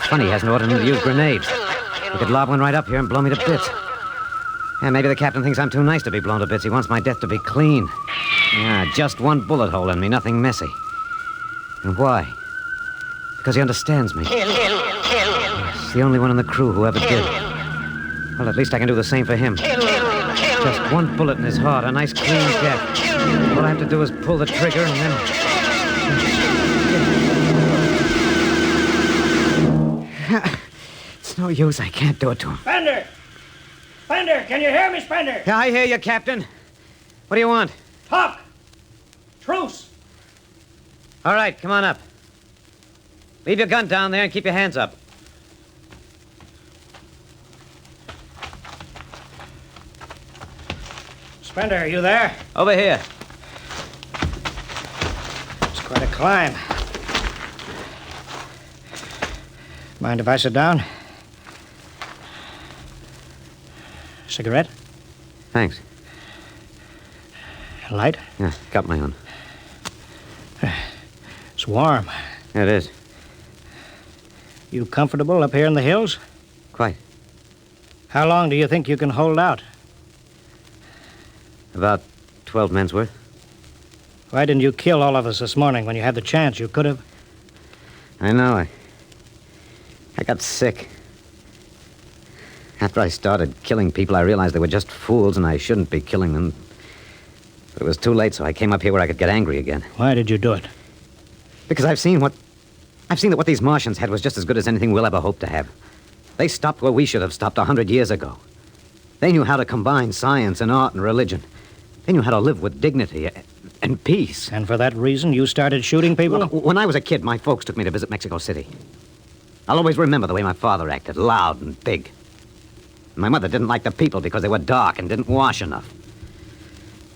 Funny he hasn't ordered him to use grenades. He could lob one right up here and blow me to bits. Yeah, maybe the captain thinks I'm too nice to be blown to bits. He wants my death to be clean. Yeah, just one bullet hole in me, nothing messy. And why? Because he understands me. He's the only one in the crew who ever did. Well, at least I can do the same for him. Just one bullet in his heart, a nice clean death. All I have to do is pull the trigger and then... It's no use. I can't do it to him. Spender! Spender, can you hear me, Spender? Yeah, I hear you, Captain. What do you want? Talk! Truce! All right, come on up. Leave your gun down there and keep your hands up. Spender, are you there? Over here. It's quite a climb. Mind if I sit down? Cigarette? Thanks. Light? Yeah, got my own. It's warm. Yeah, it is. You comfortable up here in the hills? Quite. How long do you think you can hold out? About 12 men's worth. Why didn't you kill all of us this morning when you had the chance? You could have. I know. I got sick. After I started killing people, I realized they were just fools and I shouldn't be killing them. But it was too late, so I came up here where I could get angry again. Why did you do it? Because I've seen that what these Martians had was just as good as anything we'll ever hope to have. They stopped where we should have stopped 100 years ago. They knew how to combine science and art and religion. They knew how to live with dignity and peace. And for that reason, you started shooting people? When I was a kid, my folks took me to visit Mexico City. I'll always remember the way my father acted, loud and big. My mother didn't like the people because they were dark and didn't wash enough.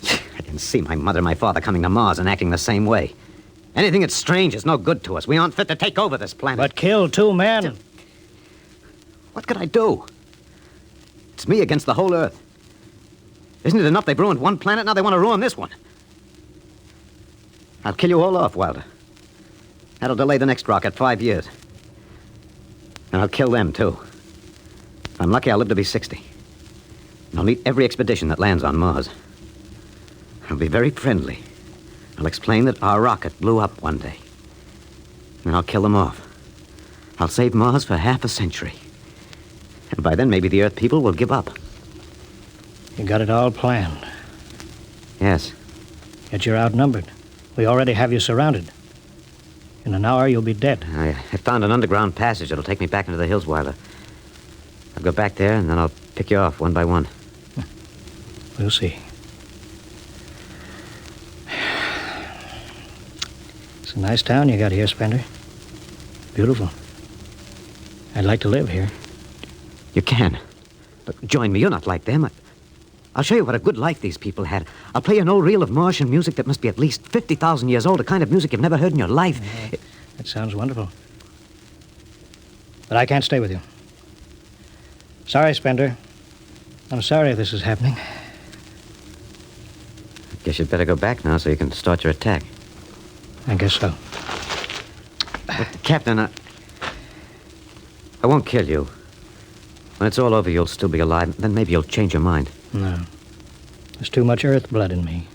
I didn't see my mother and my father coming to Mars and acting the same way. Anything that's strange is no good to us. We aren't fit to take over this planet. But kill 2 men. What could I do? It's me against the whole Earth. Isn't it enough they've ruined one planet? Now they want to ruin this one. I'll kill you all off, Wilder. That'll delay the next rocket 5 years. And I'll kill them, too. If I'm lucky, I'll live to be 60. And I'll meet every expedition that lands on Mars. I'll be very friendly. I'll explain that our rocket blew up one day. And I'll kill them off. I'll save Mars for half a century. And by then, maybe the Earth people will give up. You got it all planned. Yes. Yet you're outnumbered. We already have you surrounded. In an hour, you'll be dead. I found an underground passage that'll take me back into the hills, Wilder. I'll go back there, and then I'll pick you off one by one. We'll see. It's a nice town you got here, Spender. Beautiful. I'd like to live here. You can. But join me. You're not like them. I'll show you what a good life these people had. I'll play you an old reel of Martian music that must be at least 50,000 years old, a kind of music you've never heard in your life. That sounds wonderful. But I can't stay with you. Sorry, Spender. I'm sorry this is happening. Guess you'd better go back now so you can start your attack. I guess so. But, Captain, I won't kill you. When it's all over, you'll still be alive. Then maybe you'll change your mind. No. There's too much Earth blood in me.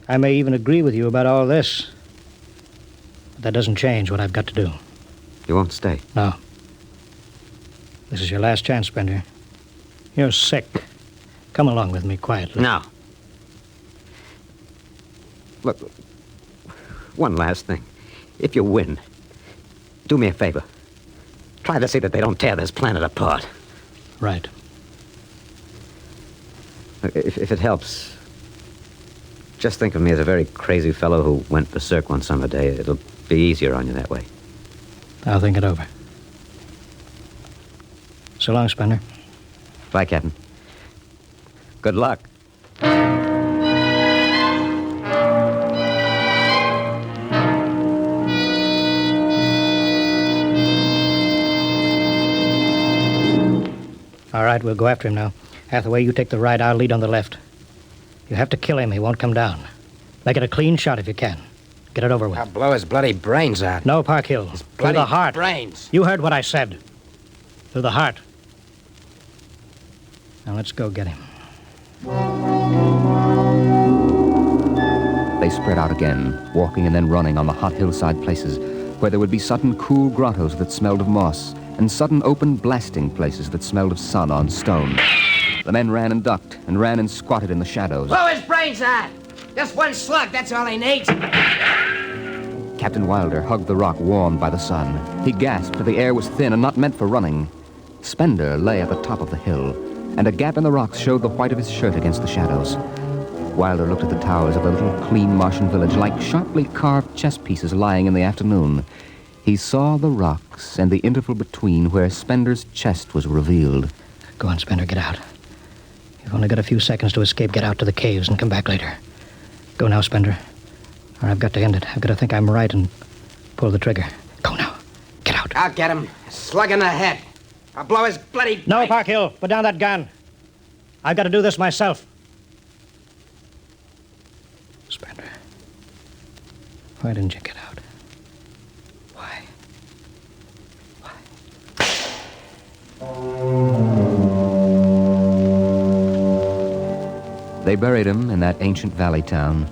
I may even agree with you about all this. But that doesn't change what I've got to do. You won't stay? No. This is your last chance, Spender. You're sick. Come along with me quietly. No. Look, one last thing. If you win, do me a favor. Try to see that they don't tear this planet apart. Right. If it helps, just think of me as a very crazy fellow who went berserk one summer day. It'll be easier on you that way. I'll think it over. So long, Spender. Bye, Captain. Good luck. All right, we'll go after him now. Hathaway, you take the right, I'll lead on the left. You have to kill him, he won't come down. Make it a clean shot if you can. Get it over with. I'll blow his bloody brains out. No, Parkhill. Through the heart. Brains. You heard what I said. Through the heart. Now let's go get him. They spread out again, walking and then running on the hot hillside places where there would be sudden cool grottos that smelled of moss and sudden open blasting places that smelled of sun on stone. The men ran and ducked and ran and squatted in the shadows. Blow his brains out. Just one slug, that's all he needs. Captain Wilder hugged the rock warmed by the sun. He gasped, for the air was thin and not meant for running. Spender lay at the top of the hill, and a gap in the rocks showed the white of his shirt against the shadows. Wilder looked at the towers of the little clean Martian village like sharply carved chess pieces lying in the afternoon. He saw the rocks and the interval between where Spender's chest was revealed. Go on, Spender, get out. You've only got a few seconds to escape, get out to the caves, and come back later. Go now, Spender. Or I've got to end it. I've got to think I'm right and pull the trigger. Go now. Get out. I'll get him. A slug in the head. I'll blow his bloody... No, Parkhill. Put down that gun. I've got to do this myself. Spender. Why didn't you get out? Why? They buried him in that ancient valley town,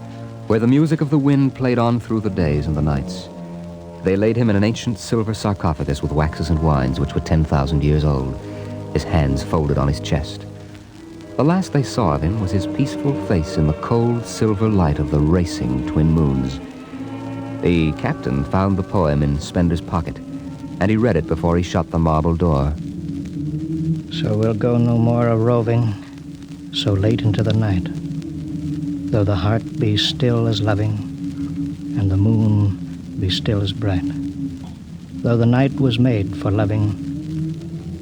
where the music of the wind played on through the days and the nights. They laid him in an ancient silver sarcophagus with waxes and wines which were 10,000 years old, his hands folded on his chest. The last they saw of him was his peaceful face in the cold silver light of the racing twin moons. The captain found the poem in Spender's pocket, and he read it before he shut the marble door. So we'll go no more a-roving so late into the night, though the heart be still as loving and the moon be still as bright, though the night was made for loving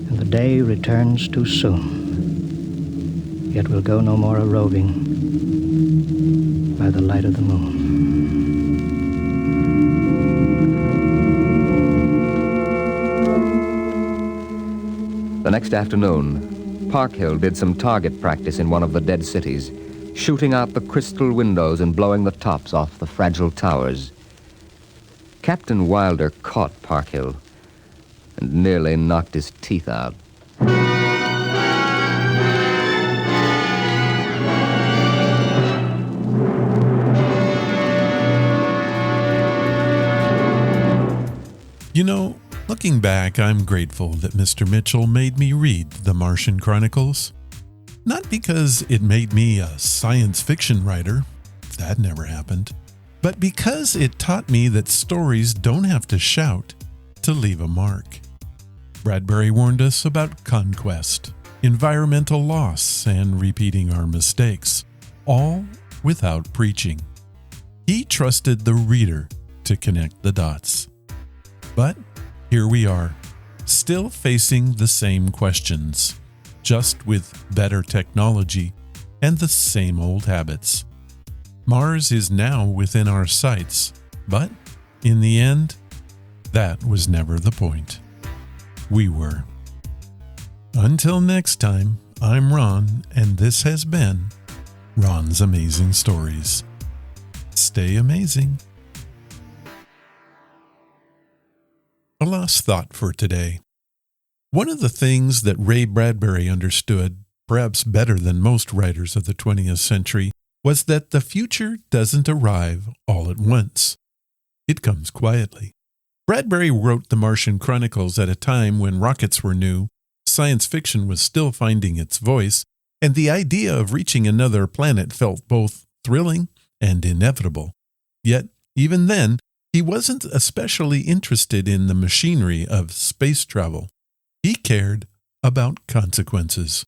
and the day returns too soon, yet we'll go no more a-roving by the light of the moon. The next afternoon, Parkhill did some target practice in one of the dead cities, shooting out the crystal windows and blowing the tops off the fragile towers. Captain Wilder caught Parkhill and nearly knocked his teeth out. You know, Looking back, I'm grateful that Mr. Mitchell made me read the Martian Chronicles. Not because it made me a science fiction writer, that never happened, but because it taught me that stories don't have to shout to leave a mark. Bradbury warned us about conquest, environmental loss, and repeating our mistakes, all without preaching. He trusted the reader to connect the dots. But here we are, still facing the same questions, just with better technology and the same old habits. Mars is now within our sights, but in the end, that was never the point. We were. Until next time, I'm Ron, and this has been Ron's Amazing Stories. Stay amazing. A last thought for today. One of the things that Ray Bradbury understood, perhaps better than most writers of the 20th century, was that the future doesn't arrive all at once. It comes quietly. Bradbury wrote the Martian Chronicles at a time when rockets were new, science fiction was still finding its voice, and the idea of reaching another planet felt both thrilling and inevitable. Yet, even then, he wasn't especially interested in the machinery of space travel. He cared about consequences.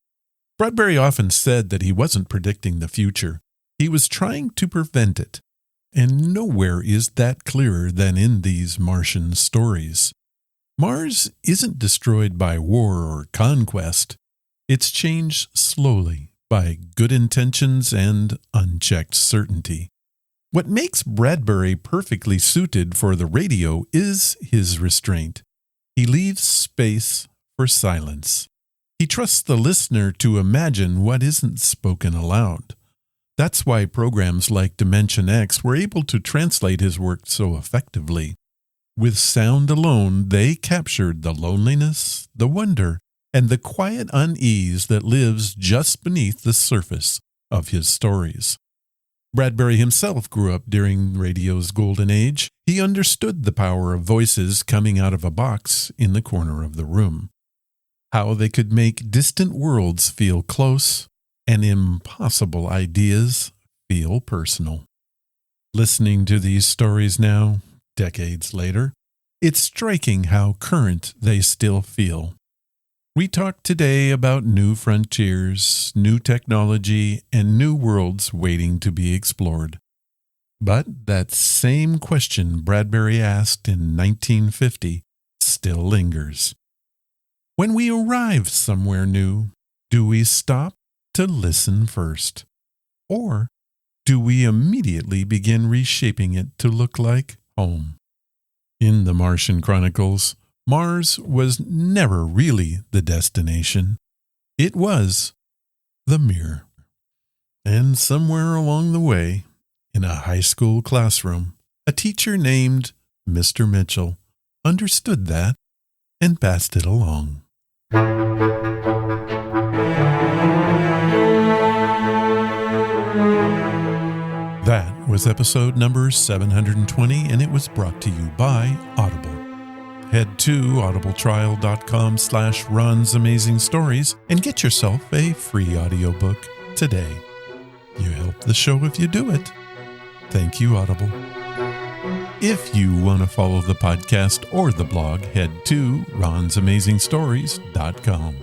Bradbury often said that he wasn't predicting the future. He was trying to prevent it. And nowhere is that clearer than in these Martian stories. Mars isn't destroyed by war or conquest. It's changed slowly by good intentions and unchecked certainty. What makes Bradbury perfectly suited for the radio is his restraint. He leaves space for silence. He trusts the listener to imagine what isn't spoken aloud. That's why programs like Dimension X were able to translate his work so effectively. With sound alone, they captured the loneliness, the wonder, and the quiet unease that lives just beneath the surface of his stories. Bradbury himself grew up during radio's golden age. He understood the power of voices coming out of a box in the corner of the room. How they could make distant worlds feel close and impossible ideas feel personal. Listening to these stories now, decades later, it's striking how current they still feel. We talked today about new frontiers, new technology, and new worlds waiting to be explored. But that same question Bradbury asked in 1950 still lingers. When we arrive somewhere new, do we stop to listen first? Or do we immediately begin reshaping it to look like home? In the Martian Chronicles, Mars was never really the destination. It was the mirror. And somewhere along the way, in a high school classroom, a teacher named Mr. Mitchell understood that and passed it along. That was episode number 720, and it was brought to you by Audible. Head to audibletrial.com/Ron's Amazing Stories and get yourself a free audiobook today. You help the show if you do it. Thank you, Audible. If you want to follow the podcast or the blog, head to ronsamazingstories.com.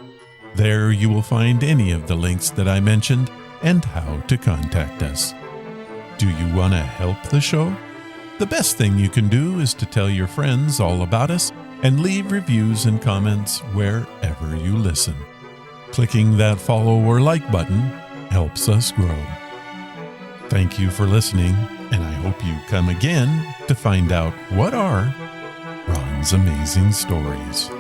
There you will find any of the links that I mentioned and how to contact us. Do you want to help the show? The best thing you can do is to tell your friends all about us and leave reviews and comments wherever you listen. Clicking that follow or like button helps us grow. Thank you for listening, and I hope you come again to find out what are Ron's Amazing Stories.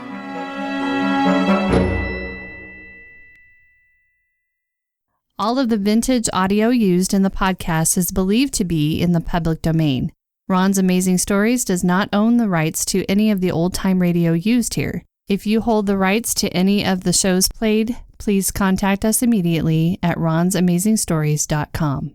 All of the vintage audio used in the podcast is believed to be in the public domain. Ron's Amazing Stories does not own the rights to any of the old-time radio used here. If you hold the rights to any of the shows played, please contact us immediately at ronsamazingstories.com.